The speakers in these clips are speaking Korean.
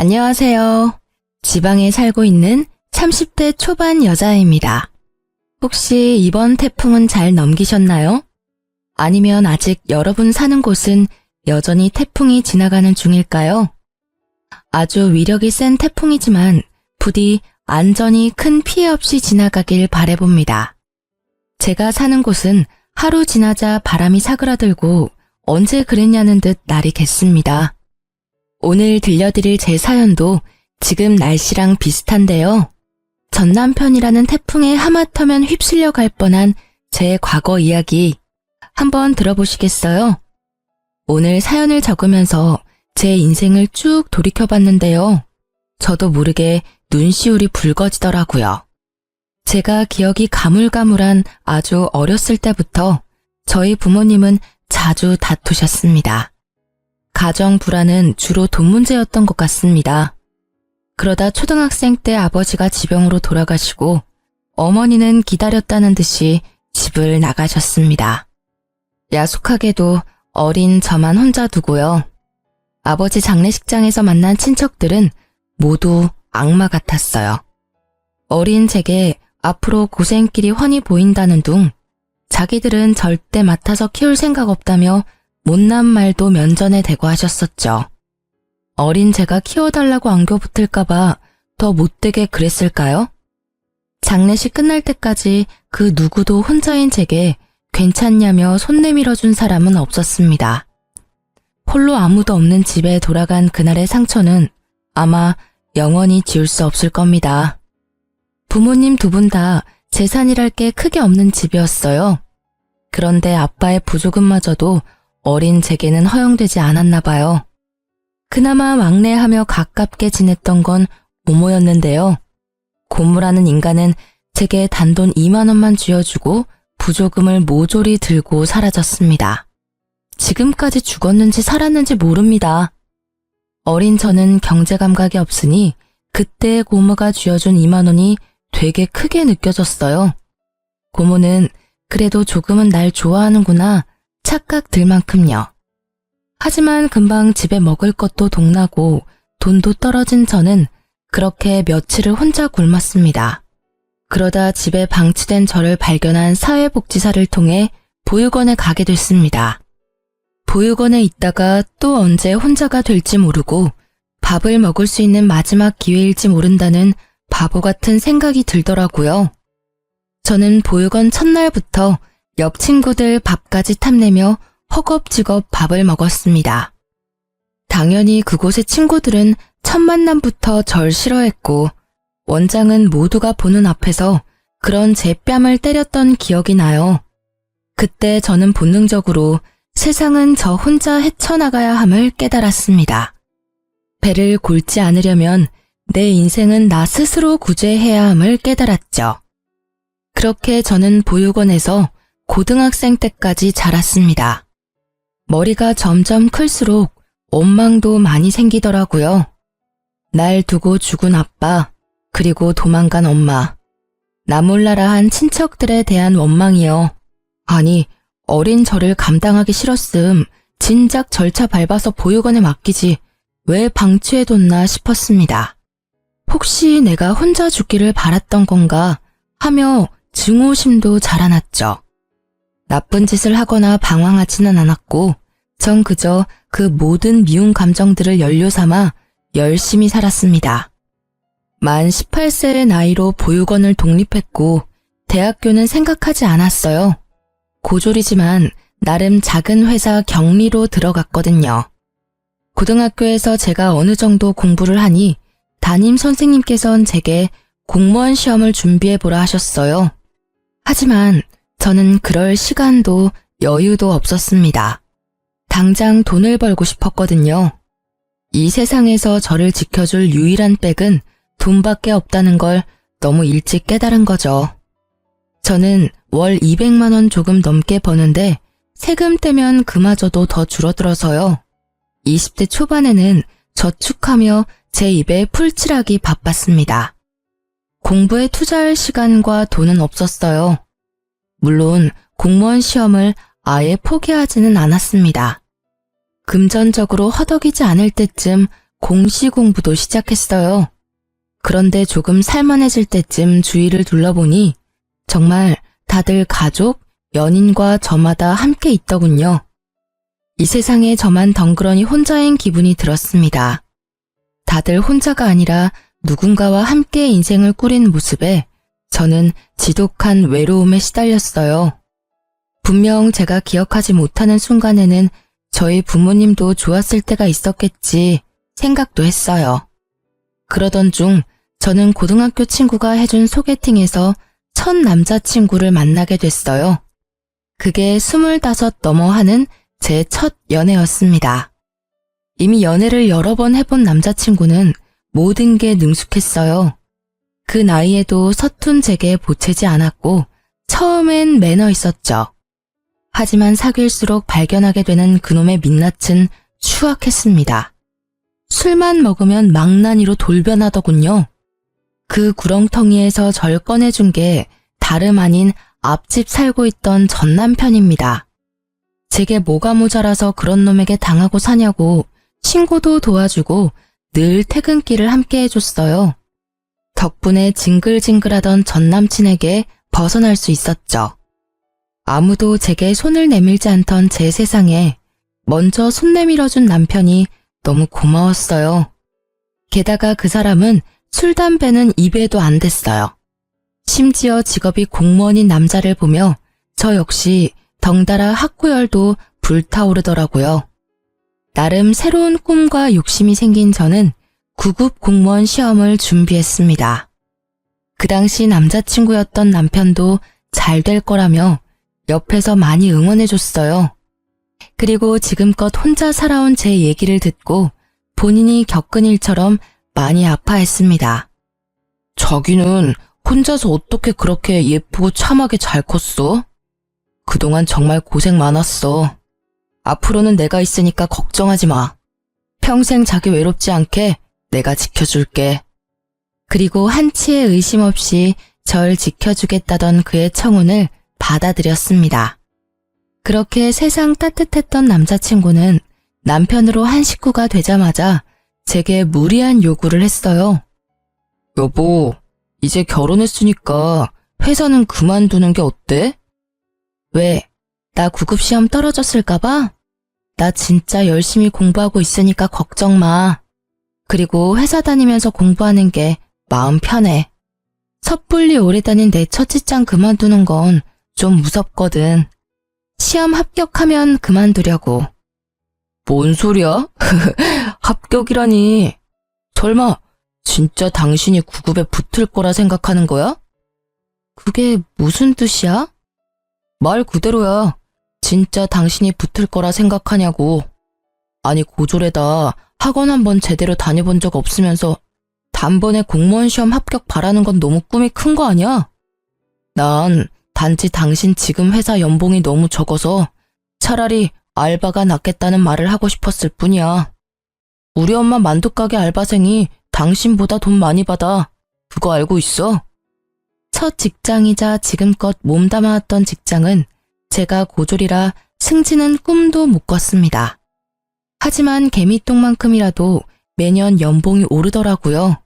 안녕하세요. 지방에 살고 있는 30대 초반 여자입니다. 혹시 이번 태풍은 잘 넘기셨나요? 아니면 아직 여러분 사는 곳은 여전히 태풍이 지나가는 중일까요? 아주 위력이 센 태풍이지만 부디 안전히 큰 피해 없이 지나가길 바라봅니다. 제가 사는 곳은 하루 지나자 바람이 사그라들고 언제 그랬냐는 듯 날이 겠습니다. 오늘 들려드릴 제 사연도 지금 날씨랑 비슷한데요. 전 남편이라는 태풍에 하마터면 휩쓸려 갈 뻔한 제 과거 이야기 한번 들어보시겠어요? 오늘 사연을 적으면서 제 인생을 쭉 돌이켜봤는데요. 저도 모르게 눈시울이 붉어지더라고요. 제가 기억이 가물가물한 아주 어렸을 때부터 저희 부모님은 자주 다투셨습니다. 가정 불화는 주로 돈 문제였던 것 같습니다. 그러다 초등학생 때 아버지가 지병으로 돌아가시고 어머니는 기다렸다는 듯이 집을 나가셨습니다. 야속하게도 어린 저만 혼자 두고요. 아버지 장례식장에서 만난 친척들은 모두 악마 같았어요. 어린 제게 앞으로 고생길이 훤히 보인다는 둥 자기들은 절대 맡아서 키울 생각 없다며 못난 말도 면전에 대고 하셨었죠. 어린 제가 키워달라고 안겨 붙을까봐 더 못되게 그랬을까요? 장례식 끝날 때까지 그 누구도 혼자인 제게 괜찮냐며 손 내밀어준 사람은 없었습니다. 홀로 아무도 없는 집에 돌아간 그날의 상처는 아마 영원히 지울 수 없을 겁니다. 부모님 두 분 다 재산이랄 게 크게 없는 집이었어요. 그런데 아빠의 부조금마저도 어린 제게는 허용되지 않았나 봐요. 그나마 막내하며 가깝게 지냈던 건 고모였는데요. 고모라는 인간은 제게 단돈 2만 원만 쥐어주고 부조금을 모조리 들고 사라졌습니다. 지금까지 죽었는지 살았는지 모릅니다. 어린 저는 경제 감각이 없으니 그때 고모가 쥐어준 2만 원이 되게 크게 느껴졌어요. 고모는 그래도 조금은 날 좋아하는구나 착각 들 만큼요. 하지만 금방 집에 먹을 것도 동나고 돈도 떨어진 저는 그렇게 며칠을 혼자 굶었습니다. 그러다 집에 방치된 저를 발견한 사회복지사를 통해 보육원에 가게 됐습니다. 보육원에 있다가 또 언제 혼자가 될지 모르고 밥을 먹을 수 있는 마지막 기회일지 모른다는 바보 같은 생각이 들더라고요. 저는 보육원 첫날부터 옆 친구들 밥까지 탐내며 허겁지겁 밥을 먹었습니다. 당연히 그곳의 친구들은 첫 만남부터 절 싫어했고 원장은 모두가 보는 앞에서 그런 제 뺨을 때렸던 기억이 나요. 그때 저는 본능적으로 세상은 저 혼자 헤쳐나가야 함을 깨달았습니다. 배를 골지 않으려면 내 인생은 나 스스로 구제해야 함을 깨달았죠. 그렇게 저는 보육원에서 고등학생 때까지 자랐습니다. 머리가 점점 클수록 원망도 많이 생기더라고요. 날 두고 죽은 아빠, 그리고 도망간 엄마, 나 몰라라 한 친척들에 대한 원망이요. 아니, 어린 저를 감당하기 싫었음 진작 절차 밟아서 보육원에 맡기지 왜 방치해뒀나 싶었습니다. 혹시 내가 혼자 죽기를 바랐던 건가 하며 증오심도 자라났죠. 나쁜 짓을 하거나 방황하지는 않았고 전 그저 그 모든 미운 감정들을 연료 삼아 열심히 살았습니다. 만 18세의 나이로 보육원을 독립했고 대학교는 생각하지 않았어요. 고졸이지만 나름 작은 회사 경리로 들어갔거든요. 고등학교에서 제가 어느 정도 공부를 하니 담임 선생님께선 제게 공무원 시험을 준비해보라 하셨어요. 하지만 저는 그럴 시간도 여유도 없었습니다. 당장 돈을 벌고 싶었거든요. 이 세상에서 저를 지켜줄 유일한 백은 돈밖에 없다는 걸 너무 일찍 깨달은 거죠. 저는 월 200만 원 조금 넘게 버는데 세금 떼면 그마저도 더 줄어들어서요. 20대 초반에는 저축하며 제 입에 풀칠하기 바빴습니다. 공부에 투자할 시간과 돈은 없었어요. 물론 공무원 시험을 아예 포기하지는 않았습니다. 금전적으로 허덕이지 않을 때쯤 공시 공부도 시작했어요. 그런데 조금 살만해질 때쯤 주위를 둘러보니 정말 다들 가족, 연인과 저마다 함께 있더군요. 이 세상에 저만 덩그러니 혼자인 기분이 들었습니다. 다들 혼자가 아니라 누군가와 함께 인생을 꾸린 모습에 저는 지독한 외로움에 시달렸어요. 분명 제가 기억하지 못하는 순간에는 저희 부모님도 좋았을 때가 있었겠지 생각도 했어요. 그러던 중 저는 고등학교 친구가 해준 소개팅에서 첫 남자친구를 만나게 됐어요. 그게 25 넘어 하는 제 첫 연애였습니다. 이미 연애를 여러 번 해본 남자친구는 모든 게 능숙했어요. 그 나이에도 서툰 제게 보채지 않았고 처음엔 매너 있었죠. 하지만 사귈수록 발견하게 되는 그놈의 민낯은 추악했습니다. 술만 먹으면 망나니로 돌변하더군요. 그 구렁텅이에서 절 꺼내준 게 다름 아닌 앞집 살고 있던 전 남편입니다. 제게 뭐가 모자라서 그런 놈에게 당하고 사냐고 신고도 도와주고 늘 퇴근길을 함께 해줬어요. 덕분에 징글징글하던 전 남친에게 벗어날 수 있었죠. 아무도 제게 손을 내밀지 않던 제 세상에 먼저 손 내밀어준 남편이 너무 고마웠어요. 게다가 그 사람은 술, 담배는 입에도 안 댔어요. 심지어 직업이 공무원인 남자를 보며 저 역시 덩달아 학구열도 불타오르더라고요. 나름 새로운 꿈과 욕심이 생긴 저는 9급 공무원 시험을 준비했습니다. 그 당시 남자친구였던 남편도 잘 될 거라며 옆에서 많이 응원해줬어요. 그리고 지금껏 혼자 살아온 제 얘기를 듣고 본인이 겪은 일처럼 많이 아파했습니다. 자기는 혼자서 어떻게 그렇게 예쁘고 참하게 잘 컸어? 그동안 정말 고생 많았어. 앞으로는 내가 있으니까 걱정하지 마. 평생 자기 외롭지 않게 내가 지켜줄게. 그리고 한치의 의심 없이 절 지켜주겠다던 그의 청혼을 받아들였습니다. 그렇게 세상 따뜻했던 남자친구는 남편으로 한 식구가 되자마자 제게 무리한 요구를 했어요. 여보, 이제 결혼했으니까 회사는 그만두는 게 어때? 왜? 나 9급 시험 떨어졌을까봐? 나 진짜 열심히 공부하고 있으니까 걱정 마. 그리고 회사 다니면서 공부하는 게 마음 편해. 섣불리 오래 다닌 내 첫 직장 그만두는 건 좀 무섭거든. 시험 합격하면 그만두려고. 뭔 소리야? 합격이라니. 설마 진짜 당신이 9급에 붙을 거라 생각하는 거야? 그게 무슨 뜻이야? 말 그대로야. 진짜 당신이 붙을 거라 생각하냐고. 아니 고졸에다 학원 한번 제대로 다녀본 적 없으면서 단번에 공무원 시험 합격 바라는 건 너무 꿈이 큰 거 아니야? 난 단지 당신 지금 회사 연봉이 너무 적어서 차라리 알바가 낫겠다는 말을 하고 싶었을 뿐이야. 우리 엄마 만두가게 알바생이 당신보다 돈 많이 받아. 그거 알고 있어? 첫 직장이자 지금껏 몸담아왔던 직장은 제가 고졸이라 승진은 꿈도 못 꿨습니다. 하지만 개미똥만큼이라도 매년 연봉이 오르더라고요.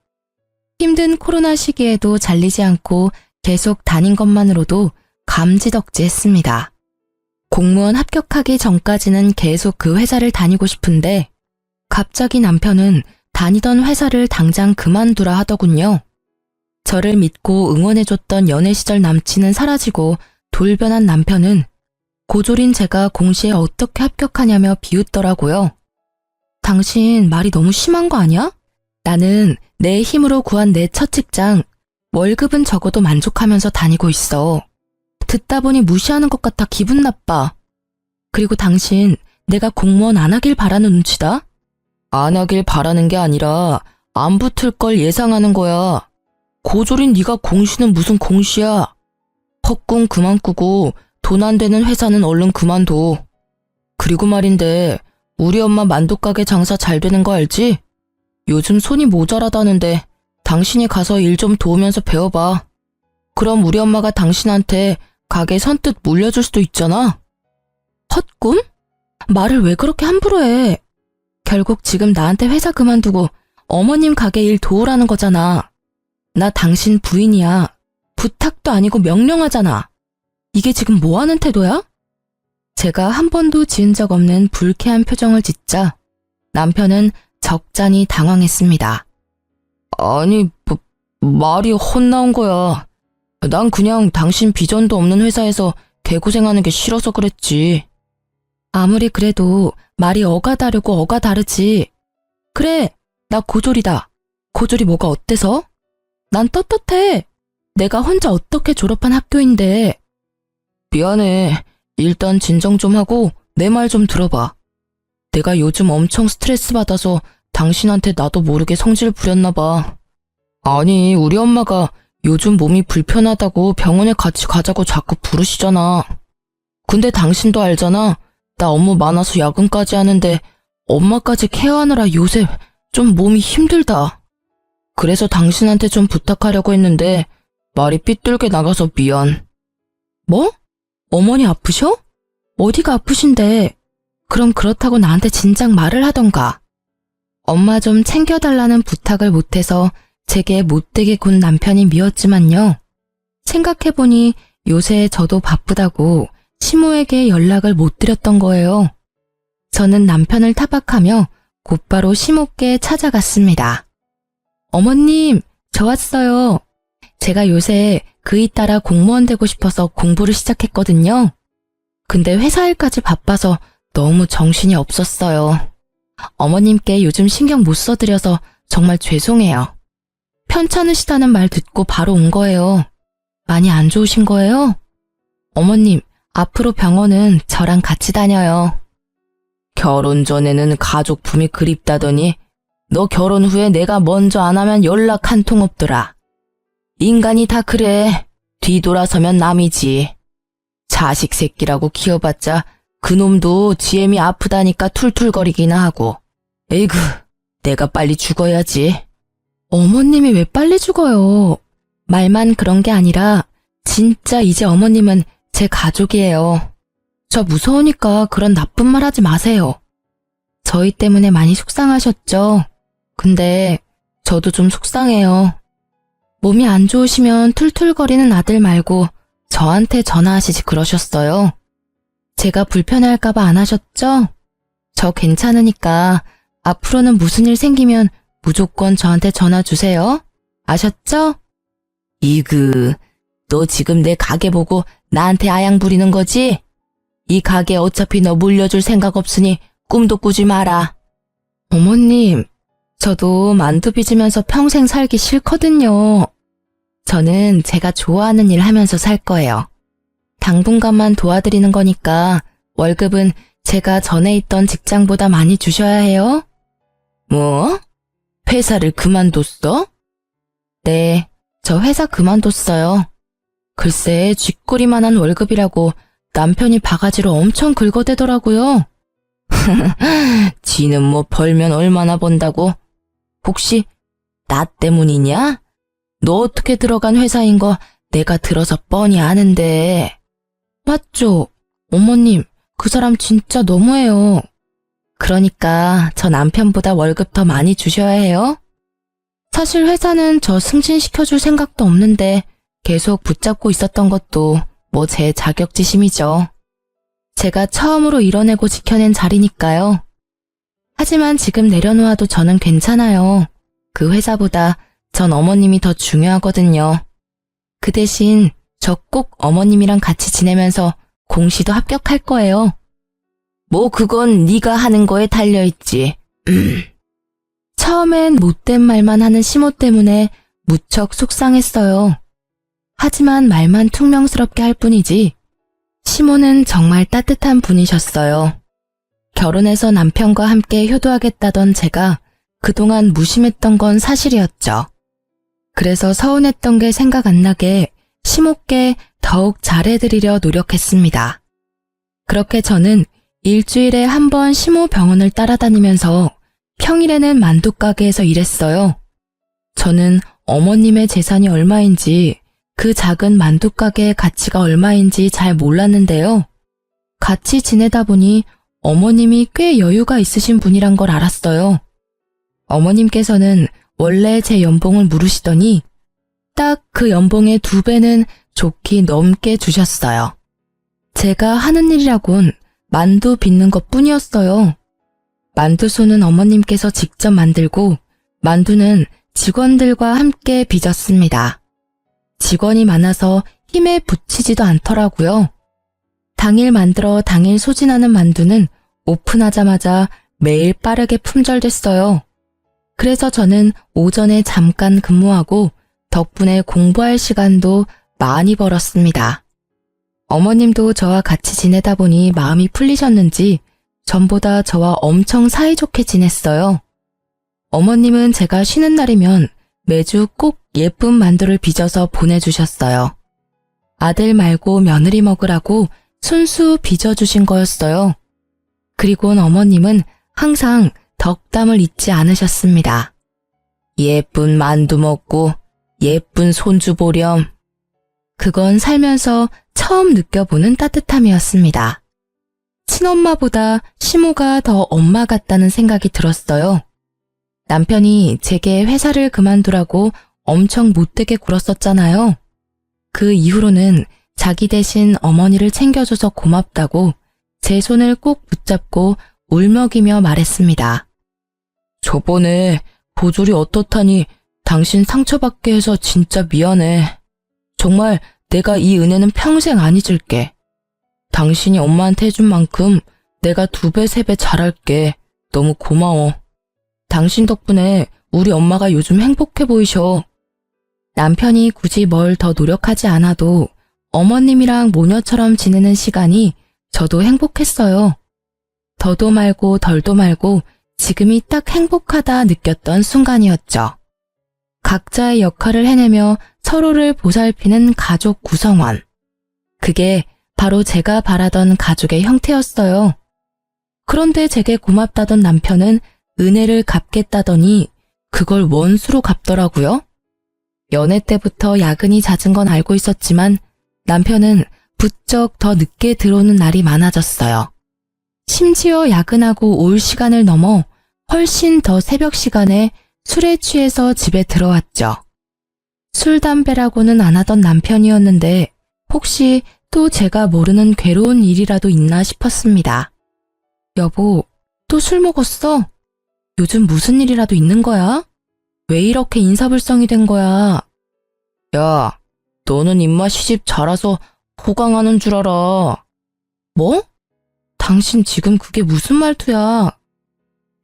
힘든 코로나 시기에도 잘리지 않고 계속 다닌 것만으로도 감지덕지했습니다. 공무원 합격하기 전까지는 계속 그 회사를 다니고 싶은데 갑자기 남편은 다니던 회사를 당장 그만두라 하더군요. 저를 믿고 응원해줬던 연애 시절 남친은 사라지고 돌변한 남편은 고졸인 제가 공시에 어떻게 합격하냐며 비웃더라고요. 당신 말이 너무 심한 거 아니야? 나는 내 힘으로 구한 내 첫 직장, 월급은 적어도 만족하면서 다니고 있어. 듣다 보니 무시하는 것 같아 기분 나빠. 그리고 당신 내가 공무원 안 하길 바라는 눈치다? 안 하길 바라는 게 아니라 안 붙을 걸 예상하는 거야. 고졸인 네가 공시는 무슨 공시야. 헛꿈 그만 꾸고 돈 안 되는 회사는 얼른 그만둬. 그리고 말인데 우리 엄마 만두가게 장사 잘 되는 거 알지? 요즘 손이 모자라다는데 당신이 가서 일 좀 도우면서 배워봐. 그럼 우리 엄마가 당신한테 가게 선뜻 물려줄 수도 있잖아. 헛꿈? 말을 왜 그렇게 함부로 해? 결국 지금 나한테 회사 그만두고 어머님 가게 일 도우라는 거잖아. 나 당신 부인이야. 부탁도 아니고 명령하잖아. 이게 지금 뭐 하는 태도야? 제가 한 번도 지은 적 없는 불쾌한 표정을 짓자 남편은 적잖이 당황했습니다. 아니, 말이 헛나온 거야. 난 그냥 당신 비전도 없는 회사에서 개고생하는 게 싫어서 그랬지. 아무리 그래도 말이 어가 다르고 어가 다르지. 그래, 나 고졸이다. 고졸이 뭐가 어때서? 난 떳떳해. 내가 혼자 어떻게 졸업한 학교인데. 미안해. 일단 진정 좀 하고 내 말 좀 들어봐. 내가 요즘 엄청 스트레스 받아서 당신한테 나도 모르게 성질 부렸나 봐. 아니, 우리 엄마가 요즘 몸이 불편하다고 병원에 같이 가자고 자꾸 부르시잖아. 근데 당신도 알잖아. 나 업무 많아서 야근까지 하는데 엄마까지 케어하느라 요새 좀 몸이 힘들다. 그래서 당신한테 좀 부탁하려고 했는데 말이 삐뚤게 나가서 미안. 뭐? 어머니 아프셔? 어디가 아프신데? 그럼 그렇다고 나한테 진작 말을 하던가. 엄마 좀 챙겨달라는 부탁을 못해서 제게 못되게 군 남편이 미웠지만요. 생각해보니 요새 저도 바쁘다고 시모에게 연락을 못 드렸던 거예요. 저는 남편을 타박하며 곧바로 시모께 찾아갔습니다. 어머님, 저 왔어요. 제가 요새 그이 따라 공무원 되고 싶어서 공부를 시작했거든요. 근데 회사 일까지 바빠서 너무 정신이 없었어요. 어머님께 요즘 신경 못 써드려서 정말 죄송해요. 편찮으시다는 말 듣고 바로 온 거예요. 많이 안 좋으신 거예요? 어머님, 앞으로 병원은 저랑 같이 다녀요. 결혼 전에는 가족품이 그립다더니 너 결혼 후에 내가 먼저 안 하면 연락 한 통 없더라. 인간이 다 그래. 뒤돌아서면 남이지. 자식 새끼라고 키워봤자 그놈도 지엠이 아프다니까 툴툴거리기나 하고. 에이구, 내가 빨리 죽어야지. 어머님이 왜 빨리 죽어요? 말만 그런 게 아니라 진짜 이제 어머님은 제 가족이에요. 저 무서우니까 그런 나쁜 말 하지 마세요. 저희 때문에 많이 속상하셨죠? 근데 저도 좀 속상해요. 몸이 안 좋으시면 툴툴거리는 아들 말고 저한테 전화하시지 그러셨어요. 제가 불편해할까봐 안 하셨죠? 저 괜찮으니까 앞으로는 무슨 일 생기면 무조건 저한테 전화 주세요. 아셨죠? 이그, 너 지금 내 가게 보고 나한테 아양 부리는 거지? 이 가게 어차피 너 물려줄 생각 없으니 꿈도 꾸지 마라. 어머님, 저도 만두 빚으면서 평생 살기 싫거든요. 저는 제가 좋아하는 일 하면서 살 거예요. 당분간만 도와드리는 거니까 월급은 제가 전에 있던 직장보다 많이 주셔야 해요. 뭐? 회사를 그만뒀어? 네, 저 회사 그만뒀어요. 글쎄, 쥐꼬리만한 월급이라고 남편이 바가지로 엄청 긁어대더라고요. 지는 뭐 벌면 얼마나 번다고? 혹시 나 때문이냐? 너 어떻게 들어간 회사인 거 내가 들어서 뻔히 아는데. 맞죠? 어머님, 그 사람 진짜 너무해요. 그러니까 저 남편보다 월급 더 많이 주셔야 해요. 사실 회사는 저 승진시켜줄 생각도 없는데 계속 붙잡고 있었던 것도 뭐 제 자격지심이죠. 제가 처음으로 이뤄내고 지켜낸 자리니까요. 하지만 지금 내려놓아도 저는 괜찮아요. 그 회사보다 전 어머님이 더 중요하거든요. 그 대신 저 꼭 어머님이랑 같이 지내면서 공시도 합격할 거예요. 뭐 그건 네가 하는 거에 달려있지. 처음엔 못된 말만 하는 시모 때문에 무척 속상했어요. 하지만 말만 퉁명스럽게 할 뿐이지 시모는 정말 따뜻한 분이셨어요. 결혼해서 남편과 함께 효도하겠다던 제가 그동안 무심했던 건 사실이었죠. 그래서 서운했던 게 생각 안 나게 시모께 더욱 잘해드리려 노력했습니다. 그렇게 저는 일주일에 한 번 시모 병원을 따라다니면서 평일에는 만두가게에서 일했어요. 저는 어머님의 재산이 얼마인지 그 작은 만두가게의 가치가 얼마인지 잘 몰랐는데요. 같이 지내다 보니 어머님이 꽤 여유가 있으신 분이란 걸 알았어요. 어머님께서는 원래 제 연봉을 물으시더니 딱 그 연봉의 2배는 좋게 넘게 주셨어요. 제가 하는 일이라곤 만두 빚는 것 뿐이었어요. 만두소는 어머님께서 직접 만들고 만두는 직원들과 함께 빚었습니다. 직원이 많아서 힘에 부치지도 않더라고요. 당일 만들어 당일 소진하는 만두는 오픈하자마자 매일 빠르게 품절됐어요. 그래서 저는 오전에 잠깐 근무하고 덕분에 공부할 시간도 많이 벌었습니다. 어머님도 저와 같이 지내다 보니 마음이 풀리셨는지 전보다 저와 엄청 사이좋게 지냈어요. 어머님은 제가 쉬는 날이면 매주 꼭 예쁜 만두를 빚어서 보내주셨어요. 아들 말고 며느리 먹으라고 순수 빚어주신 거였어요. 그리곤 어머님은 항상 덕담을 잊지 않으셨습니다. 예쁜 만두 먹고 예쁜 손주 보렴. 그건 살면서 처음 느껴보는 따뜻함이었습니다. 친엄마보다 시모가 더 엄마 같다는 생각이 들었어요. 남편이 제게 회사를 그만두라고 엄청 못되게 굴었었잖아요. 그 이후로는 자기 대신 어머니를 챙겨줘서 고맙다고 제 손을 꼭 붙잡고 울먹이며 말했습니다. 저번에 보졸이 어떻다니 당신 상처받게 해서 진짜 미안해. 정말 내가 이 은혜는 평생 안 잊을게. 당신이 엄마한테 해준 만큼 내가 2배, 3배 잘할게. 너무 고마워. 당신 덕분에 우리 엄마가 요즘 행복해 보이셔. 남편이 굳이 뭘 더 노력하지 않아도 어머님이랑 모녀처럼 지내는 시간이 저도 행복했어요. 더도 말고 덜도 말고 지금이 딱 행복하다 느꼈던 순간이었죠. 각자의 역할을 해내며 서로를 보살피는 가족 구성원. 그게 바로 제가 바라던 가족의 형태였어요. 그런데 제게 고맙다던 남편은 은혜를 갚겠다더니 그걸 원수로 갚더라고요. 연애 때부터 야근이 잦은 건 알고 있었지만 남편은 부쩍 더 늦게 들어오는 날이 많아졌어요. 심지어 야근하고 올 시간을 넘어 훨씬 더 새벽 시간에 술에 취해서 집에 들어왔죠. 술, 담배라고는 안 하던 남편이었는데 혹시 또 제가 모르는 괴로운 일이라도 있나 싶었습니다. 여보, 또 술 먹었어? 요즘 무슨 일이라도 있는 거야? 왜 이렇게 인사불성이 된 거야? 야, 너는 입맛 시집 자라서 호강하는 줄 알아. 뭐? 당신 지금 그게 무슨 말투야?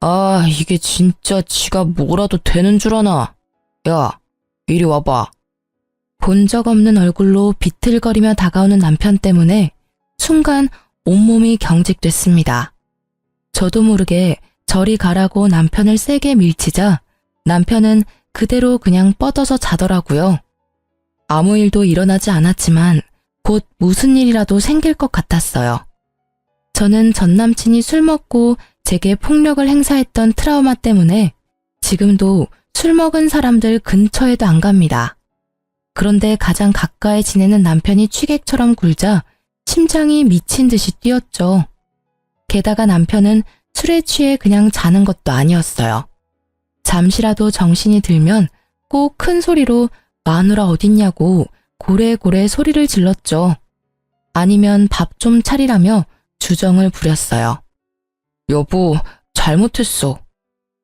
아, 이게 진짜 지가 뭐라도 되는 줄 아나? 야, 이리 와봐. 본 적 없는 얼굴로 비틀거리며 다가오는 남편 때문에 순간 온몸이 경직됐습니다. 저도 모르게 저리 가라고 남편을 세게 밀치자 남편은 그대로 그냥 뻗어서 자더라고요. 아무 일도 일어나지 않았지만 곧 무슨 일이라도 생길 것 같았어요. 저는 전 남친이 술 먹고 제게 폭력을 행사했던 트라우마 때문에 지금도 술 먹은 사람들 근처에도 안 갑니다. 그런데 가장 가까이 지내는 남편이 취객처럼 굴자 심장이 미친 듯이 뛰었죠. 게다가 남편은 술에 취해 그냥 자는 것도 아니었어요. 잠시라도 정신이 들면 꼭 큰 소리로 마누라 어딨냐고 고래고래 소리를 질렀죠. 아니면 밥 좀 차리라며 주정을 부렸어요. 여보, 잘못했어.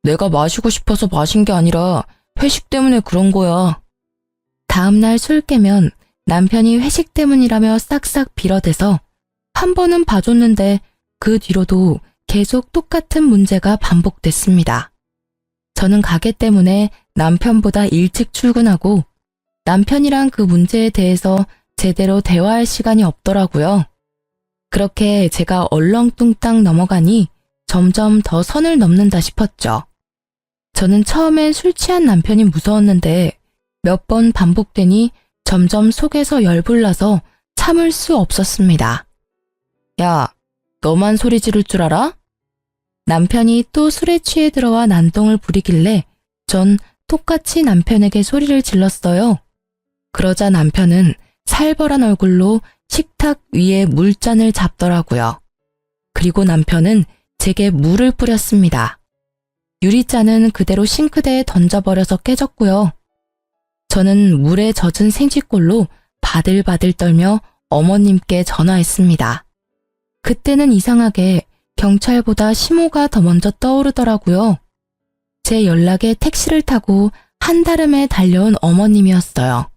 내가 마시고 싶어서 마신 게 아니라 회식 때문에 그런 거야. 다음날 술 깨면 남편이 회식 때문이라며 싹싹 빌어대서 한 번은 봐줬는데 그 뒤로도 계속 똑같은 문제가 반복됐습니다. 저는 가게 때문에 남편보다 일찍 출근하고 남편이랑 그 문제에 대해서 제대로 대화할 시간이 없더라고요. 그렇게 제가 얼렁뚱땅 넘어가니 점점 더 선을 넘는다 싶었죠. 저는 처음엔 술 취한 남편이 무서웠는데 몇 번 반복되니 점점 속에서 열불나서 참을 수 없었습니다. 야, 너만 소리 지를 줄 알아? 남편이 또 술에 취해 들어와 난동을 부리길래 전 똑같이 남편에게 소리를 질렀어요. 그러자 남편은 살벌한 얼굴로 식탁 위에 물잔을 잡더라고요. 그리고 남편은 제게 물을 뿌렸습니다. 유리잔은 그대로 싱크대에 던져버려서 깨졌고요. 저는 물에 젖은 생쥐꼴로 바들바들 떨며 어머님께 전화했습니다. 그때는 이상하게 경찰보다 시모가 더 먼저 떠오르더라고요. 제 연락에 택시를 타고 한달음에 달려온 어머님이었어요.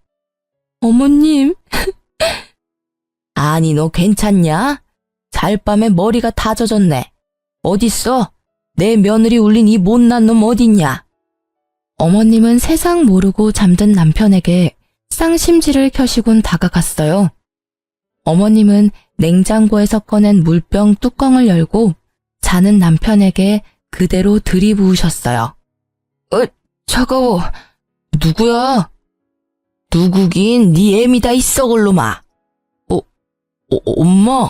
어머님. 아니, 너 괜찮냐? 잘밤에 머리가 다 젖었네. 어딨어? 내 며느리 울린 이 못난 놈 어딨냐? 어머님은 세상 모르고 잠든 남편에게 쌍심지를 켜시곤 다가갔어요. 어머님은 냉장고에서 꺼낸 물병 뚜껑을 열고 자는 남편에게 그대로 들이부으셨어요. 차가워. 누구야? 누구긴 네 애미다 이 썩을 놈아. 엄마?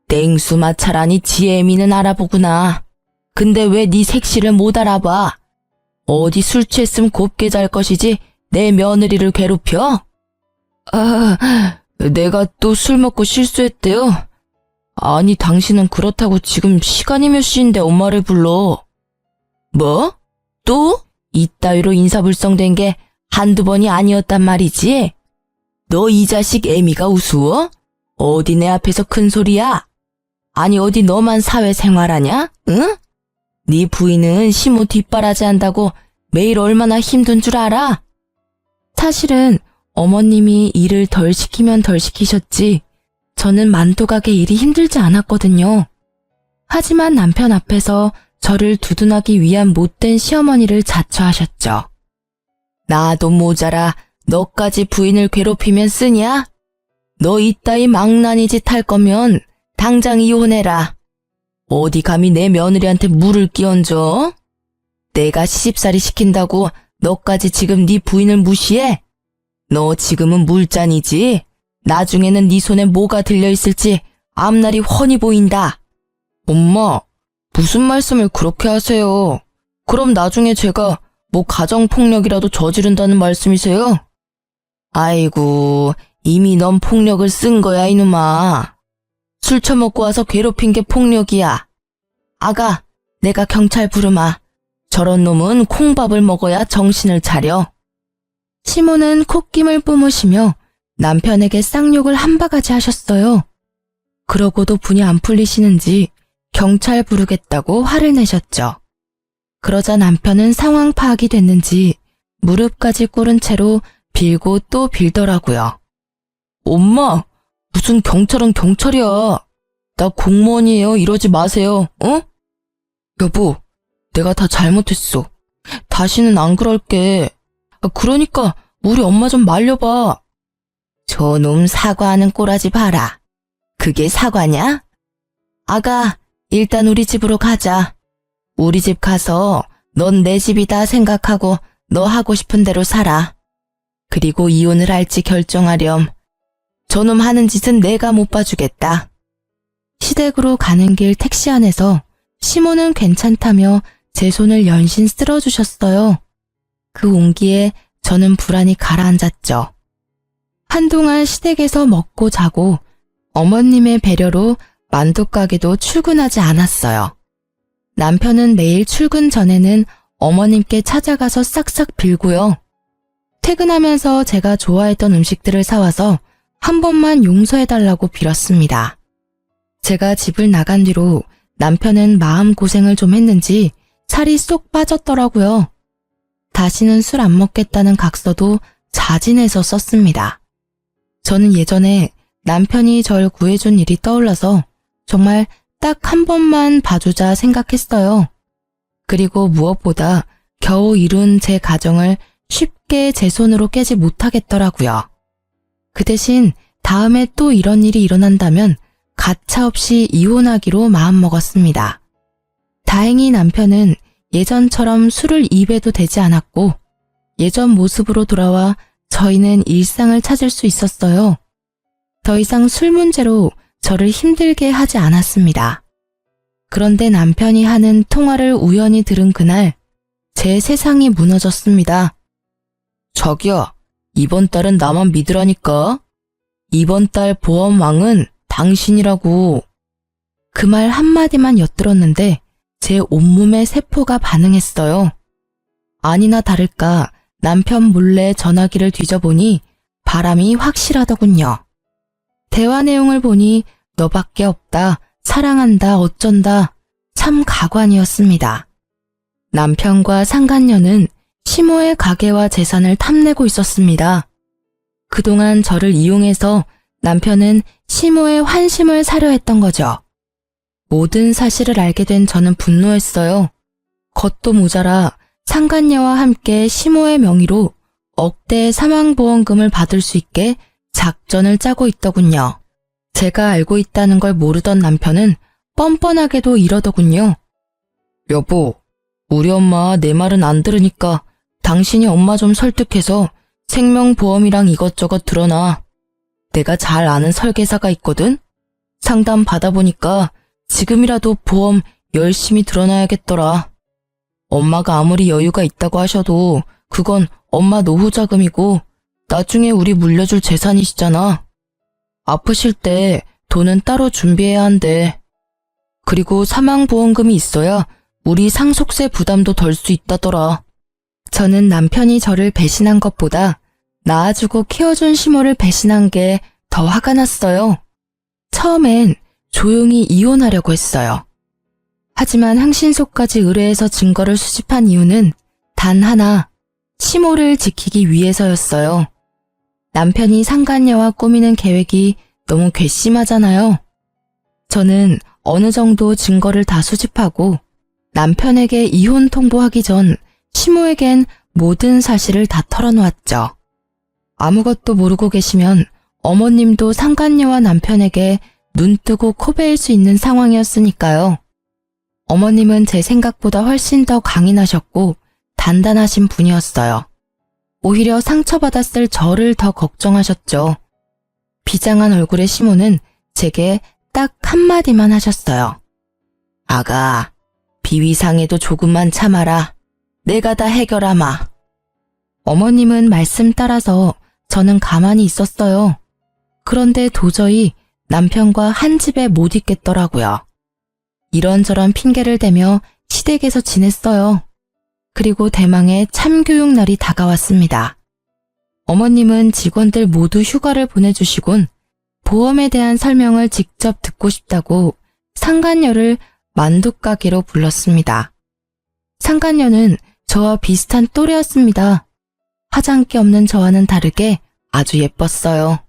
땡수 마찰하니 지 애미는 알아보구나. 근데 왜 네 색시를 못 알아봐? 어디 술 취했으면 곱게 잘 것이지 내 며느리를 괴롭혀? 내가 또 술 먹고 실수했대요. 아니, 당신은 그렇다고 지금 시간이 몇 시인데 엄마를 불러. 뭐? 또? 이따위로 인사불성된 게 한두 번이 아니었단 말이지? 너 이 자식 애미가 우스워? 어디 내 앞에서 큰 소리야? 아니, 어디 너만 사회생활하냐? 응? 네 부인은 시모 뒷바라지 한다고 매일 얼마나 힘든 줄 알아? 사실은 어머님이 일을 덜 시키면 덜 시키셨지 저는 만두가게 일이 힘들지 않았거든요. 하지만 남편 앞에서 저를 두둔하기 위한 못된 시어머니를 자처하셨죠. 나도 모자라 너까지 부인을 괴롭히면 쓰냐? 너 이따위 망나니 짓 할 거면 당장 이혼해라. 어디 감히 내 며느리한테 물을 끼얹어? 내가 시집살이 시킨다고 너까지 지금 네 부인을 무시해? 너 지금은 물잔이지? 나중에는 네 손에 뭐가 들려있을지 앞날이 훤히 보인다. 엄마, 무슨 말씀을 그렇게 하세요? 그럼 나중에 제가 뭐 가정폭력이라도 저지른다는 말씀이세요? 아이고, 이미 넌 폭력을 쓴 거야, 이놈아. 술 처먹고 와서 괴롭힌 게 폭력이야. 아가, 내가 경찰 부르마. 저런 놈은 콩밥을 먹어야 정신을 차려. 시모는 콧김을 뿜으시며 남편에게 쌍욕을 한 바가지 하셨어요. 그러고도 분이 안 풀리시는지 경찰 부르겠다고 화를 내셨죠. 그러자 남편은 상황 파악이 됐는지 무릎까지 꿇은 채로 빌고 또 빌더라고요. 엄마, 무슨 경찰은 경찰이야. 나 공무원이에요. 이러지 마세요. 어? 여보, 내가 다 잘못했어. 다시는 안 그럴게. 그러니까 우리 엄마 좀 말려봐. 저놈 사과하는 꼬라지 봐라. 그게 사과냐? 아가, 일단 우리 집으로 가자. 우리 집 가서 넌 내 집이다 생각하고 너 하고 싶은 대로 살아. 그리고 이혼을 할지 결정하렴. 저놈 하는 짓은 내가 못 봐주겠다. 시댁으로 가는 길 택시 안에서 시모는 괜찮다며 제 손을 연신 쓸어주셨어요. 그 온기에 저는 불안이 가라앉았죠. 한동안 시댁에서 먹고 자고 어머님의 배려로 만두가게도 출근하지 않았어요. 남편은 매일 출근 전에는 어머님께 찾아가서 싹싹 빌고요. 퇴근하면서 제가 좋아했던 음식들을 사와서 한 번만 용서해달라고 빌었습니다. 제가 집을 나간 뒤로 남편은 마음고생을 좀 했는지 살이 쏙 빠졌더라고요. 다시는 술 안 먹겠다는 각서도 자진해서 썼습니다. 저는 예전에 남편이 절 구해준 일이 떠올라서 정말 딱 한 번만 봐주자 생각했어요. 그리고 무엇보다 겨우 이룬 제 가정을 쉽게 제 손으로 깨지 못하겠더라고요. 그 대신 다음에 또 이런 일이 일어난다면 가차없이 이혼하기로 마음먹었습니다. 다행히 남편은 예전처럼 술을 입에도 대지 않았고 예전 모습으로 돌아와 저희는 일상을 찾을 수 있었어요. 더 이상 술 문제로 저를 힘들게 하지 않았습니다. 그런데 남편이 하는 통화를 우연히 들은 그날 제 세상이 무너졌습니다. 자기야, 이번 달은 나만 믿으라니까. 이번 달 보험왕은 당신이라고. 그 말 한마디만 엿들었는데 제 온몸의 세포가 반응했어요. 아니나 다를까 남편 몰래 전화기를 뒤져보니 바람이 확실하더군요. 대화 내용을 보니 너밖에 없다, 사랑한다, 어쩐다, 참 가관이었습니다. 남편과 상간녀는 시모의 가게와 재산을 탐내고 있었습니다. 그동안 저를 이용해서 남편은 시모의 환심을 사려 했던 거죠. 모든 사실을 알게 된 저는 분노했어요. 겉도 모자라 상간녀와 함께 시모의 명의로 억대의 사망보험금을 받을 수 있게 작전을 짜고 있더군요. 제가 알고 있다는 걸 모르던 남편은 뻔뻔하게도 이러더군요. 여보, 우리 엄마 내 말은 안 들으니까 당신이 엄마 좀 설득해서 생명보험이랑 이것저것 들어놔. 내가 잘 아는 설계사가 있거든? 상담 받아보니까 지금이라도 보험 열심히 들어놔야겠더라. 엄마가 아무리 여유가 있다고 하셔도 그건 엄마 노후 자금이고 나중에 우리 물려줄 재산이시잖아. 아프실 때 돈은 따로 준비해야 한대. 그리고 사망보험금이 있어야 우리 상속세 부담도 덜 수 있다더라. 저는 남편이 저를 배신한 것보다 낳아주고 키워준 시모를 배신한 게 더 화가 났어요. 처음엔 조용히 이혼하려고 했어요. 하지만 항신소까지 의뢰해서 증거를 수집한 이유는 단 하나, 시모를 지키기 위해서였어요. 남편이 상간녀와 꾸미는 계획이 너무 괘씸하잖아요. 저는 어느 정도 증거를 다 수집하고 남편에게 이혼 통보하기 전 시모에겐 모든 사실을 다 털어놓았죠. 아무것도 모르고 계시면 어머님도 상간녀와 남편에게 눈 뜨고 코 베일 수 있는 상황이었으니까요. 어머님은 제 생각보다 훨씬 더 강인하셨고 단단하신 분이었어요. 오히려 상처받았을 저를 더 걱정하셨죠. 비장한 얼굴의 시모는 제게 딱 한마디만 하셨어요. 아가, 비위상에도 조금만 참아라. 내가 다 해결하마. 어머님은 말씀 따라서 저는 가만히 있었어요. 그런데 도저히 남편과 한 집에 못 있겠더라고요. 이런저런 핑계를 대며 시댁에서 지냈어요. 그리고 대망의 참교육 날이 다가왔습니다. 어머님은 직원들 모두 휴가를 보내주시곤 보험에 대한 설명을 직접 듣고 싶다고 상간녀를 만두가게로 불렀습니다. 상간녀는 저와 비슷한 또래였습니다. 화장기 없는 저와는 다르게 아주 예뻤어요.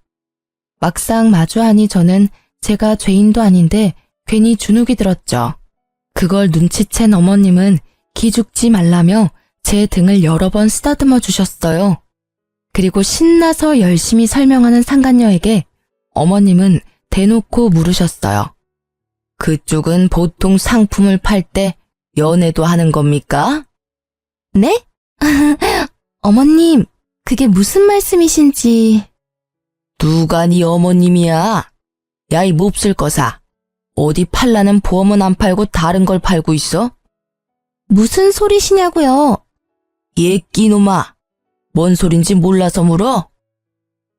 막상 마주하니 저는 제가 죄인도 아닌데 괜히 주눅이 들었죠. 그걸 눈치챈 어머님은 기죽지 말라며 제 등을 여러 번 쓰다듬어 주셨어요. 그리고 신나서 열심히 설명하는 상간녀에게 어머님은 대놓고 물으셨어요. 그쪽은 보통 상품을 팔 때 연애도 하는 겁니까? 네? 어머님, 그게 무슨 말씀이신지. 누가 네 어머님이야? 야, 이 몹쓸 거사. 어디 팔라는 보험은 안 팔고 다른 걸 팔고 있어? 무슨 소리시냐고요? 얘 끼놈아. 뭔 소린지 몰라서 물어?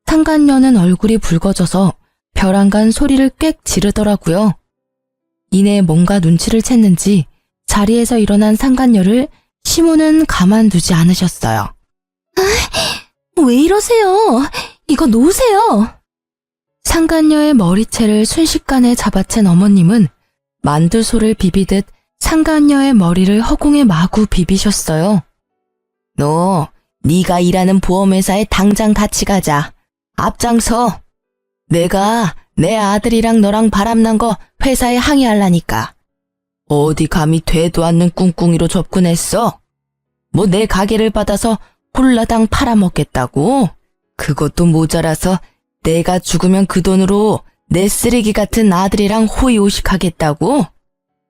상간녀는 얼굴이 붉어져서 벼랑간 소리를 꽥 지르더라고요. 이내 뭔가 눈치를 챘는지 자리에서 일어난 상간녀를 시모는 가만두지 않으셨어요. 왜 이러세요? 이거 놓으세요. 상간녀의 머리채를 순식간에 잡아챈 어머님은 만두소를 비비듯 상간녀의 머리를 허공에 마구 비비셨어요. 너, 네가 일하는 보험회사에 당장 같이 가자. 앞장서. 내가 내 아들이랑 너랑 바람난 거 회사에 항의하려니까. 어디 감히 되도 않는 꿍꿍이로 접근했어? 뭐 내 가게를 받아서 홀라당 팔아먹겠다고? 그것도 모자라서 내가 죽으면 그 돈으로 내 쓰레기 같은 아들이랑 호의호식하겠다고?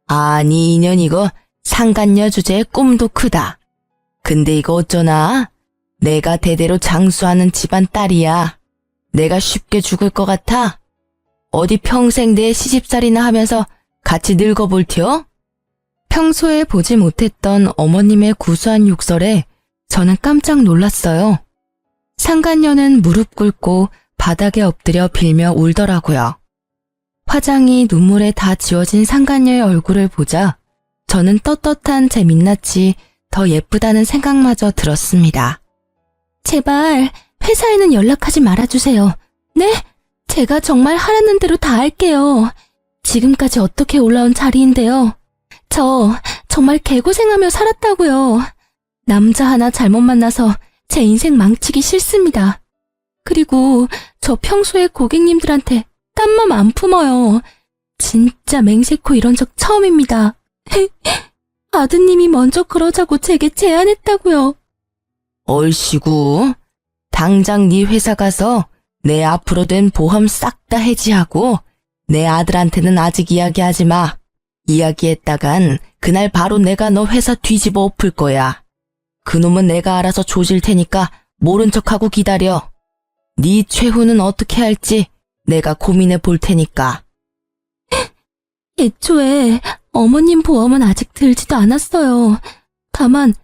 아니 이년 이거 상간녀 주제에 꿈도 크다. 근데 이거 어쩌나? 내가 대대로 장수하는 집안 딸이야. 내가 쉽게 죽을 것 같아? 어디 평생 내 시집살이나 하면서 같이 늙어볼 티어? 평소에 보지 못했던 어머님의 구수한 욕설에 저는 깜짝 놀랐어요. 상간녀는 무릎 꿇고 바닥에 엎드려 빌며 울더라고요. 화장이 눈물에 다 지워진 상간녀의 얼굴을 보자 저는 떳떳한 제 민낯이 더 예쁘다는 생각마저 들었습니다. 제발 회사에는 연락하지 말아주세요. 네? 제가 정말 하라는 대로 다 할게요. 지금까지 어떻게 올라온 자리인데요. 저 정말 개고생하며 살았다고요. 남자 하나 잘못 만나서 제 인생 망치기 싫습니다. 그리고 저 평소에 고객님들한테 딴 맘 안 품어요. 진짜 맹세코 이런 적 처음입니다. 아드님이 먼저 그러자고 제게 제안했다고요. 얼씨구, 당장 네 회사 가서 내 앞으로 된 보험 싹 다 해지하고 내 아들한테는 아직 이야기하지 마. 이야기했다간 그날 바로 내가 너 회사 뒤집어 엎을 거야. 그놈은 내가 알아서 조질 테니까 모른 척하고 기다려. 네 최후는 어떻게 할지 내가 고민해 볼 테니까. 애초에 어머님 보험은 아직 들지도 않았어요. 다만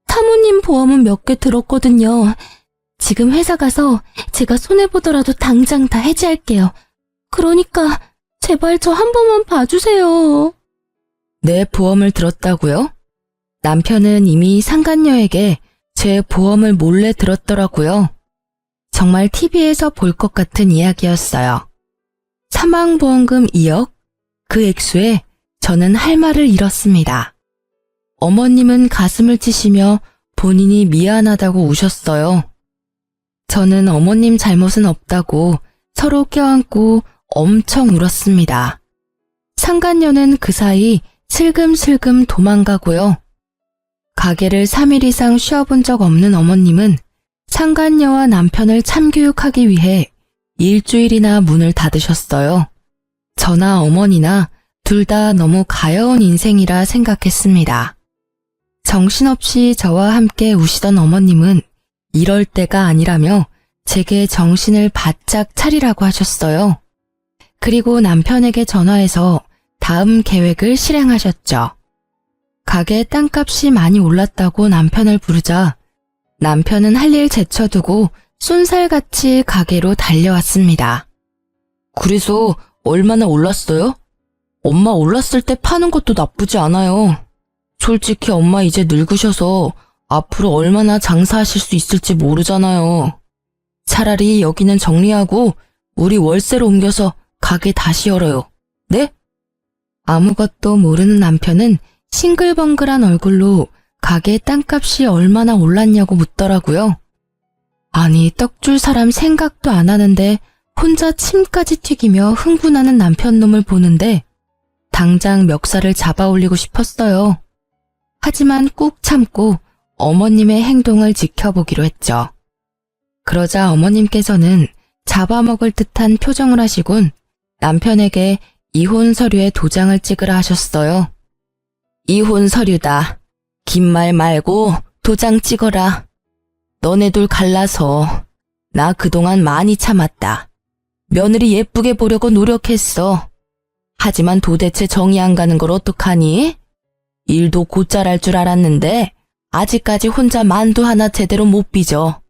사모님 보험은 몇 개 들었거든요. 지금 회사 가서 제가 손해보더라도 당장 다 해지할게요. 그러니까 제발 저 한 번만 봐주세요. 내 보험을 들었다고요? 남편은 이미 상간녀에게 제 보험을 몰래 들었더라고요. 정말 TV에서 볼 것 같은 이야기였어요. 사망보험금 2억? 그 액수에 저는 할 말을 잃었습니다. 어머님은 가슴을 치시며 본인이 미안하다고 우셨어요. 저는 어머님 잘못은 없다고 서로 껴안고 엄청 울었습니다. 상간녀는 그 사이 슬금슬금 도망가고요. 가게를 3일 이상 쉬어본 적 없는 어머님은 상간녀와 남편을 참교육하기 위해 일주일이나 문을 닫으셨어요. 저나 어머니나 둘 다 너무 가여운 인생이라 생각했습니다. 정신없이 저와 함께 우시던 어머님은 이럴 때가 아니라며 제게 정신을 바짝 차리라고 하셨어요. 그리고 남편에게 전화해서 다음 계획을 실행하셨죠. 가게 땅값이 많이 올랐다고 남편을 부르자 남편은 할 일 제쳐두고 쏜살같이 가게로 달려왔습니다. 그래서 얼마나 올랐어요? 엄마 올랐을 때 파는 것도 나쁘지 않아요. 솔직히 엄마 이제 늙으셔서 앞으로 얼마나 장사하실 수 있을지 모르잖아요. 차라리 여기는 정리하고 우리 월세로 옮겨서 가게 다시 열어요. 네? 아무것도 모르는 남편은 싱글벙글한 얼굴로 가게 땅값이 얼마나 올랐냐고 묻더라고요. 아니, 떡 줄 사람 생각도 안 하는데 혼자 침까지 튀기며 흥분하는 남편 놈을 보는데 당장 멱살을 잡아 올리고 싶었어요. 하지만 꾹 참고 어머님의 행동을 지켜보기로 했죠. 그러자 어머님께서는 잡아먹을 듯한 표정을 하시곤 남편에게 이혼 서류에 도장을 찍으라 하셨어요. 이혼 서류다. 긴 말 말고 도장 찍어라. 너네 둘 갈라서 나 그동안 많이 참았다. 며느리 예쁘게 보려고 노력했어. 하지만 도대체 정이 안 가는 걸 어떡하니? 일도 곧잘 할 줄 알았는데 아직까지 혼자 만두 하나 제대로 못 빚어.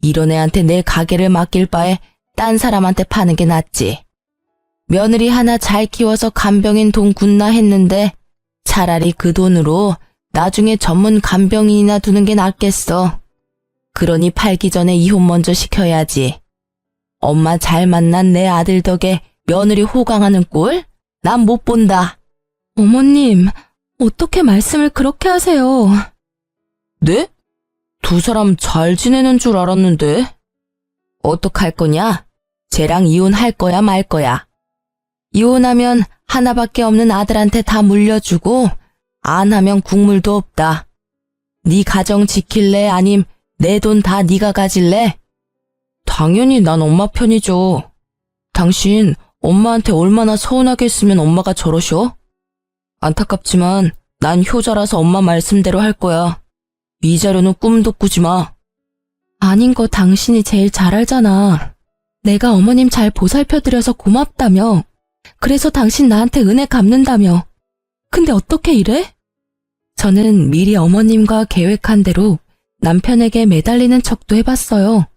이런 애한테 내 가게를 맡길 바에 딴 사람한테 파는 게 낫지. 며느리 하나 잘 키워서 간병인 돈 굿나 했는데 차라리 그 돈으로 나중에 전문 간병인이나 두는 게 낫겠어. 그러니 팔기 전에 이혼 먼저 시켜야지. 엄마 잘 만난 내 아들 덕에 며느리 호강하는 꼴? 난 못 본다. 어머님, 어떻게 말씀을 그렇게 하세요? 네? 두 사람 잘 지내는 줄 알았는데. 어떡할 거냐? 쟤랑 이혼할 거야 말 거야. 이혼하면 하나밖에 없는 아들한테 다 물려주고 안 하면 국물도 없다. 네 가정 지킬래 아님 내 돈 다 네가 가질래? 당연히 난 엄마 편이죠. 당신 엄마한테 얼마나 서운하게 했으면 엄마가 저러셔? 안타깝지만 난 효자라서 엄마 말씀대로 할 거야. 위자료는 꿈도 꾸지 마. 아닌 거 당신이 제일 잘 알잖아. 내가 어머님 잘 보살펴드려서 고맙다며. 그래서 당신 나한테 은혜 갚는다며. 근데 어떻게 이래? 저는 미리 어머님과 계획한 대로 남편에게 매달리는 척도 해봤어요.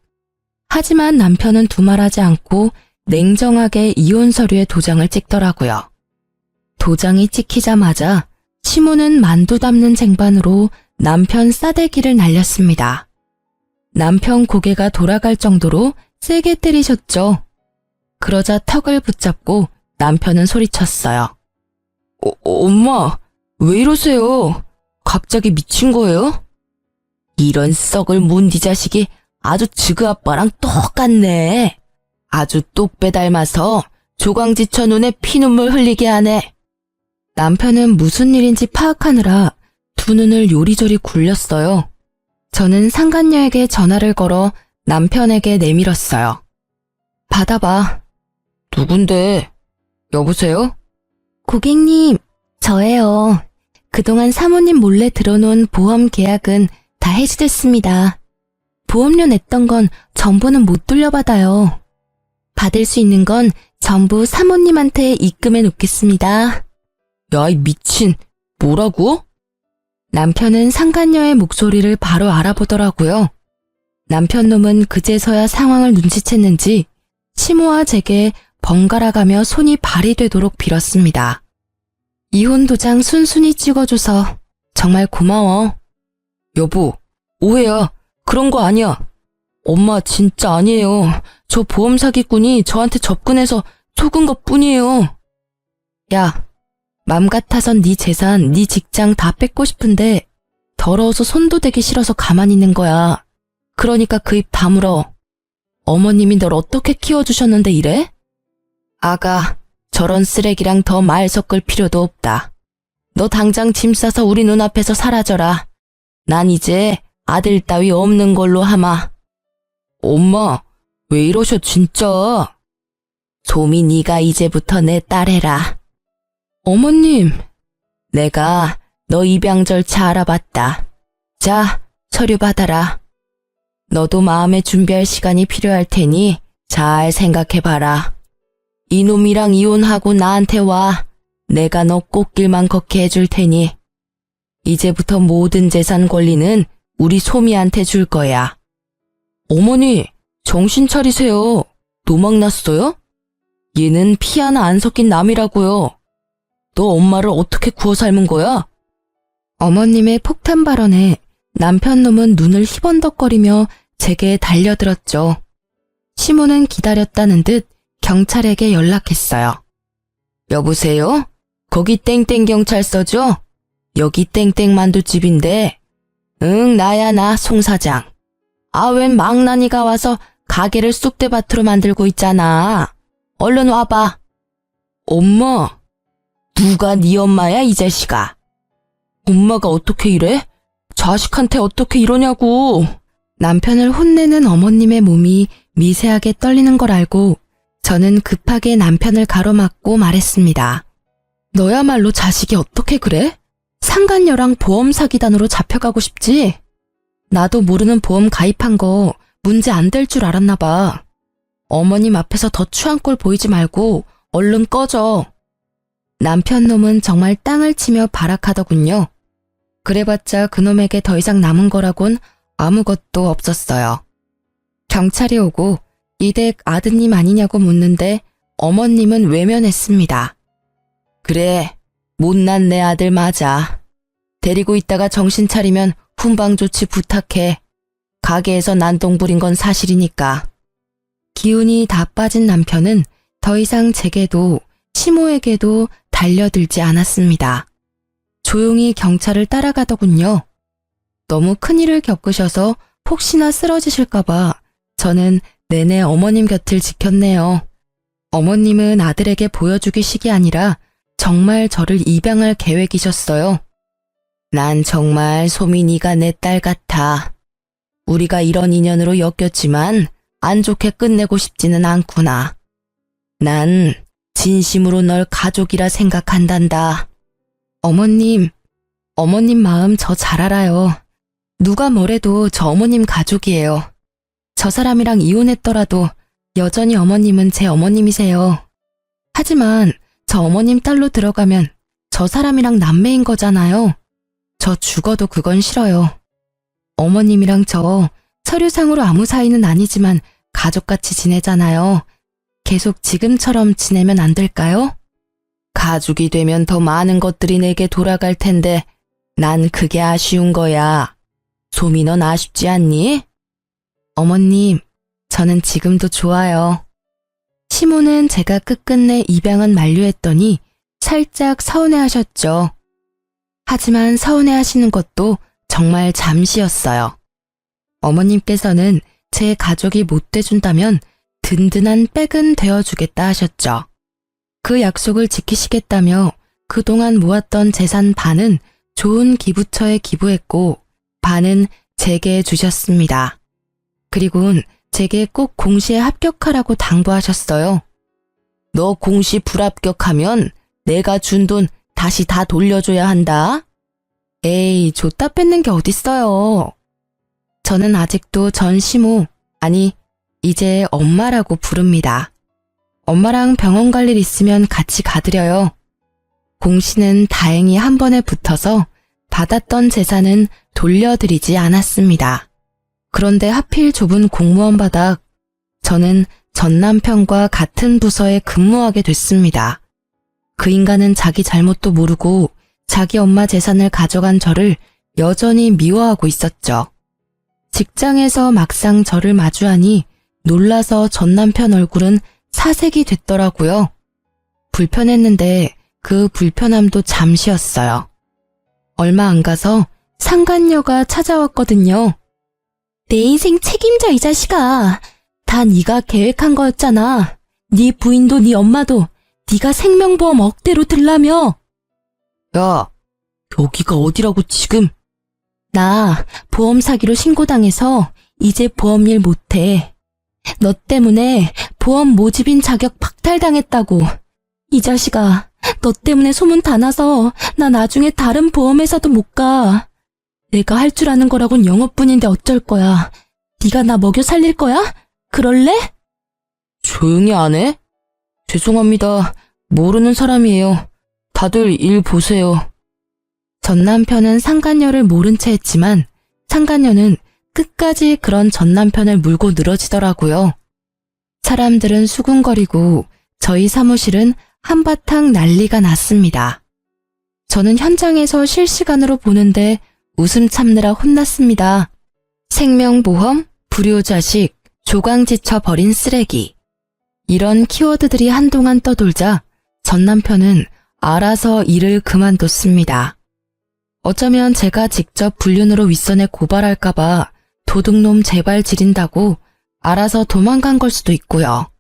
하지만 남편은 두말하지 않고 냉정하게 이혼 서류에 도장을 찍더라고요. 도장이 찍히자마자 시모는 만두 담는 쟁반으로 남편 싸대기를 날렸습니다. 남편 고개가 돌아갈 정도로 세게 때리셨죠. 그러자 턱을 붙잡고 남편은 소리쳤어요. 엄마, 왜 이러세요? 갑자기 미친 거예요? 이런 썩을 몬디 자식이 아주 지그 아빠랑 똑같네. 아주 똑배 닮아서 조광지처 눈에 피눈물 흘리게 하네. 남편은 무슨 일인지 파악하느라 두 눈을 요리조리 굴렸어요. 저는 상간녀에게 전화를 걸어 남편에게 내밀었어요. 받아봐. 누군데? 여보세요? 고객님, 저예요. 그동안 사모님 몰래 들어놓은 보험 계약은 다 해지됐습니다. 보험료 냈던 건 전부는 못 돌려받아요. 받을 수 있는 건 전부 사모님한테 입금해 놓겠습니다. 야, 이 미친, 뭐라고? 남편은 상간녀의 목소리를 바로 알아보더라고요. 남편 놈은 그제서야 상황을 눈치챘는지 시모와 제게 번갈아가며 손이 발이 되도록 빌었습니다. 이혼 도장 순순히 찍어줘서 정말 고마워. 여보, 오해야. 그런 거 아니야. 엄마 진짜 아니에요. 저 보험 사기꾼이 저한테 접근해서 속은 것 뿐이에요. 야, 맘 같아선 네 재산, 네 직장 다 뺏고 싶은데 더러워서 손도 대기 싫어서 가만히 있는 거야. 그러니까 그 입 다물어. 어머님이 널 어떻게 키워주셨는데 이래? 아가, 저런 쓰레기랑 더 말 섞을 필요도 없다. 너 당장 짐 싸서 우리 눈앞에서 사라져라. 난 이제 아들 따위 없는 걸로 하마. 엄마, 왜 이러셔 진짜? 소미 네가 이제부터 내 딸 해라. 어머님, 내가 너 입양 절차 알아봤다. 자, 서류 받아라. 너도 마음의 준비할 시간이 필요할 테니 잘 생각해봐라. 이놈이랑 이혼하고 나한테 와. 내가 너 꽃길만 걷게 해줄 테니. 이제부터 모든 재산 권리는 우리 소미한테 줄 거야. 어머니, 정신 차리세요. 노망 났어요? 얘는 피 하나 안 섞인 남이라고요. 너 엄마를 어떻게 구워 삶은 거야? 어머님의 폭탄 발언에 남편 놈은 눈을 희번덕거리며 제게 달려들었죠. 시모는 기다렸다는 듯 경찰에게 연락했어요. 여보세요? 거기 땡땡 경찰서죠? 여기 땡땡 만두집인데. 응, 나야 나 송 사장. 아, 웬 망나니가 와서 가게를 쑥대밭으로 만들고 있잖아. 얼른 와봐. 엄마, 누가 네 엄마야 이 자식아? 엄마가 어떻게 이래? 자식한테 어떻게 이러냐고. 남편을 혼내는 어머님의 몸이 미세하게 떨리는 걸 알고 저는 급하게 남편을 가로막고 말했습니다. 너야말로 자식이 어떻게 그래? 상간녀랑 보험 사기단으로 잡혀가고 싶지? 나도 모르는 보험 가입한 거 문제 안 될 줄 알았나 봐. 어머님 앞에서 더 추한 꼴 보이지 말고 얼른 꺼져. 남편 놈은 정말 땅을 치며 발악하더군요. 그래봤자 그놈에게 더 이상 남은 거라곤 아무것도 없었어요. 경찰이 오고 이댁 아드님 아니냐고 묻는데 어머님은 외면했습니다. 그래, 못난 내 아들 맞아. 데리고 있다가 정신 차리면 훈방 조치 부탁해. 가게에서 난동 부린 건 사실이니까. 기운이 다 빠진 남편은 더 이상 제게도 시모에게도 달려들지 않았습니다. 조용히 경찰을 따라가더군요. 너무 큰일을 겪으셔서 혹시나 쓰러지실까봐 저는 내내 어머님 곁을 지켰네요. 어머님은 아들에게 보여주기식이 아니라 정말 저를 입양할 계획이셨어요. 난 정말 소민이가 내 딸 같아. 우리가 이런 인연으로 엮였지만 안 좋게 끝내고 싶지는 않구나. 난 진심으로 널 가족이라 생각한단다. 어머님 마음 저 잘 알아요. 누가 뭐래도 저 어머님 가족이에요. 저 사람이랑 이혼했더라도 여전히 어머님은 제 어머님이세요. 하지만 저 어머님 딸로 들어가면 저 사람이랑 남매인 거잖아요. 저 죽어도 그건 싫어요. 어머님이랑 저 서류상으로 아무 사이는 아니지만 가족같이 지내잖아요. 계속 지금처럼 지내면 안 될까요? 가족이 되면 더 많은 것들이 내게 돌아갈 텐데 난 그게 아쉬운 거야. 소미, 넌 아쉽지 않니? 어머님, 저는 지금도 좋아요. 시모는 제가 끝끝내 입양은 만류했더니 살짝 서운해하셨죠. 하지만 서운해하시는 것도 정말 잠시였어요. 어머님께서는 제 가족이 못 돼준다면 든든한 백은 되어주겠다 하셨죠. 그 약속을 지키시겠다며 그동안 모았던 재산 반은 좋은 기부처에 기부했고 반은 제게 주셨습니다. 그리고는 제게 꼭 공시에 합격하라고 당부하셨어요. 너 공시 불합격하면 내가 준 돈 다시 다 돌려줘야 한다. 에이, 줬다 뺏는 게 어딨어요. 저는 아직도 전 시모, 아니 이제 엄마라고 부릅니다. 엄마랑 병원 갈 일 있으면 같이 가드려요. 공시는 다행히 한 번에 붙어서 받았던 재산은 돌려드리지 않았습니다. 그런데 하필 좁은 공무원 바닥, 저는 전 남편과 같은 부서에 근무하게 됐습니다. 그 인간은 자기 잘못도 모르고 자기 엄마 재산을 가져간 저를 여전히 미워하고 있었죠. 직장에서 막상 저를 마주하니 놀라서 전 남편 얼굴은 사색이 됐더라고요. 불편했는데 그 불편함도 잠시였어요. 얼마 안 가서 상간녀가 찾아왔거든요. 내 인생 책임져, 이 자식아. 다 네가 계획한 거였잖아. 네 부인도 네 엄마도 네가 생명보험 억대로 들라며. 야, 여기가 어디라고 지금? 나 보험 사기로 신고당해서 이제 보험일 못해. 너 때문에 보험 모집인 자격 박탈당했다고. 이 자식아, 너 때문에 소문 다 나서 나 나중에 다른 보험회사도 못 가. 내가 할 줄 아는 거라곤 영어뿐인데 어쩔 거야. 네가 나 먹여 살릴 거야? 그럴래? 조용히 안 해? 죄송합니다. 모르는 사람이에요. 다들 일 보세요. 전 남편은 상간녀를 모른 채 했지만 상간녀는 끝까지 그런 전 남편을 물고 늘어지더라고요. 사람들은 수군거리고 저희 사무실은 한바탕 난리가 났습니다. 저는 현장에서 실시간으로 보는데 웃음 참느라 혼났습니다. 생명보험, 불효자식, 조강지쳐 버린 쓰레기. 이런 키워드들이 한동안 떠돌자 전 남편은 알아서 일을 그만뒀습니다. 어쩌면 제가 직접 불륜으로 윗선에 고발할까봐 도둑놈 제발 지린다고 알아서 도망간 걸 수도 있고요.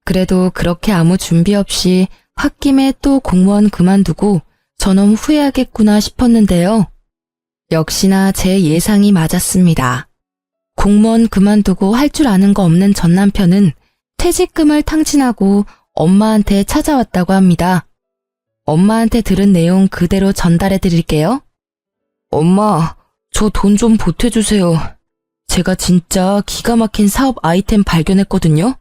그래도 그렇게 아무 준비 없이 홧김에 또 공무원 그만두고 저놈 후회하겠구나 싶었는데요. 역시나 제 예상이 맞았습니다. 공무원 그만두고 할 줄 아는 거 없는 전 남편은 퇴직금을 탕진하고 엄마한테 찾아왔다고 합니다. 엄마한테 들은 내용 그대로 전달해 드릴게요. 엄마, 저 돈 좀 보태주세요. 제가 진짜 기가 막힌 사업 아이템 발견했거든요.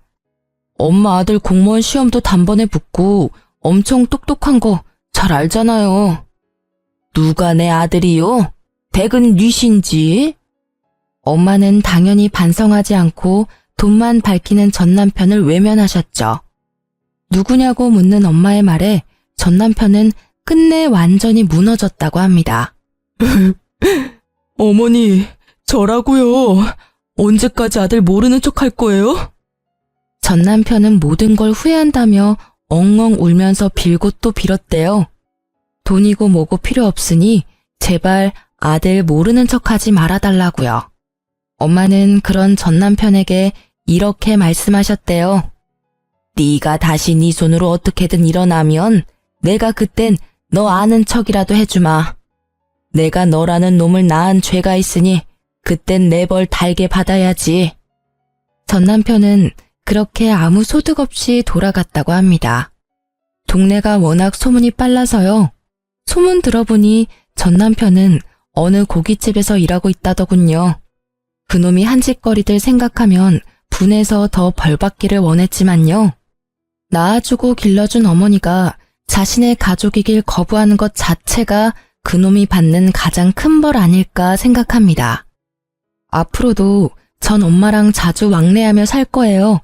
엄마 아들 공무원 시험도 단번에 붙고 엄청 똑똑한 거 잘 알잖아요. 누가 내 아들이요? 백은 뉘신지? 엄마는 당연히 반성하지 않고 돈만 밝히는 전 남편을 외면하셨죠. 누구냐고 묻는 엄마의 말에 전 남편은 끝내 완전히 무너졌다고 합니다. 어머니, 저라고요. 언제까지 아들 모르는 척 할 거예요? 전 남편은 모든 걸 후회한다며 엉엉 울면서 빌고 또 빌었대요. 돈이고 뭐고 필요 없으니 제발 아들 모르는 척하지 말아달라고요. 엄마는 그런 전 남편에게 이렇게 말씀하셨대요. 네가 다시 네 손으로 어떻게든 일어나면 내가 그땐 너 아는 척이라도 해주마. 내가 너라는 놈을 낳은 죄가 있으니 그땐 내 벌 달게 받아야지. 전 남편은 그렇게 아무 소득 없이 돌아갔다고 합니다. 동네가 워낙 소문이 빨라서요. 소문 들어보니 전 남편은 어느 고깃집에서 일하고 있다더군요. 그놈이 한 짓거리들 생각하면 분해서 더 벌받기를 원했지만요. 낳아주고 길러준 어머니가 자신의 가족이길 거부하는 것 자체가 그놈이 받는 가장 큰 벌 아닐까 생각합니다. 앞으로도 전 엄마랑 자주 왕래하며 살 거예요.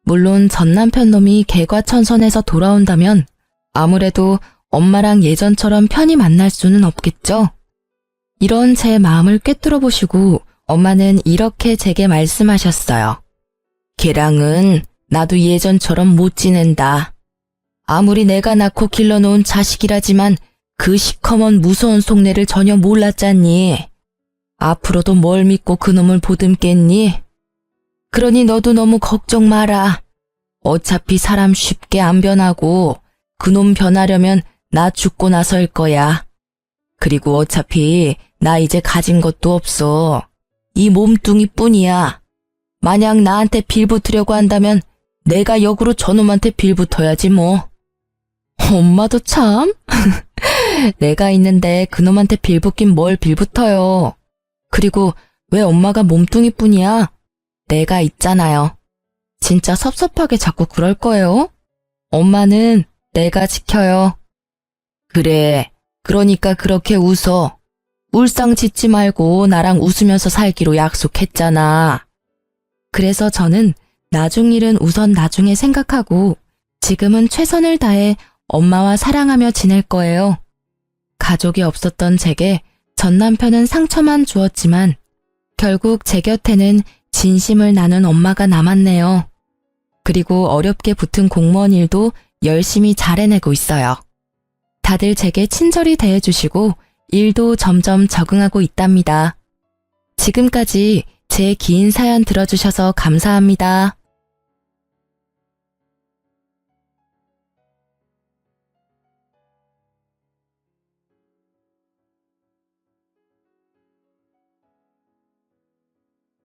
물론 전 남편 놈이 개과천선해서 돌아온다면 아무래도 엄마랑 예전처럼 편히 만날 수는 없겠죠. 이런 제 마음을 꿰뚫어 보시고 엄마는 이렇게 제게 말씀하셨어요. 걔랑은 나도 예전처럼 못 지낸다. 아무리 내가 낳고 길러놓은 자식이라지만 그 시커먼 무서운 속내를 전혀 몰랐잖니. 앞으로도 뭘 믿고 그놈을 보듬겠니? 그러니 너도 너무 걱정 마라. 어차피 사람 쉽게 안 변하고 그놈 변하려면 나 죽고 나서일 거야. 그리고 어차피 나 이제 가진 것도 없어. 이 몸뚱이 뿐이야. 만약 나한테 빌붙으려고 한다면 내가 역으로 저놈한테 빌붙어야지 뭐. 엄마도 참. 내가 있는데 그놈한테 빌붙긴 뭘 빌붙어요. 그리고 왜 엄마가 몸뚱이 뿐이야? 내가 있잖아요. 진짜 섭섭하게 자꾸 그럴 거예요? 엄마는 내가 지켜요. 그래, 그러니까 그렇게 웃어. 울상 짓지 말고 나랑 웃으면서 살기로 약속했잖아. 그래서 저는 나중 일은 우선 나중에 생각하고 지금은 최선을 다해 엄마와 사랑하며 지낼 거예요. 가족이 없었던 제게 전 남편은 상처만 주었지만 결국 제 곁에는 진심을 나눈 엄마가 남았네요. 그리고 어렵게 붙은 공무원 일도 열심히 잘 해내고 있어요. 다들 제게 친절히 대해주시고 일도 점점 적응하고 있답니다. 지금까지 제 긴 사연 들어주셔서 감사합니다.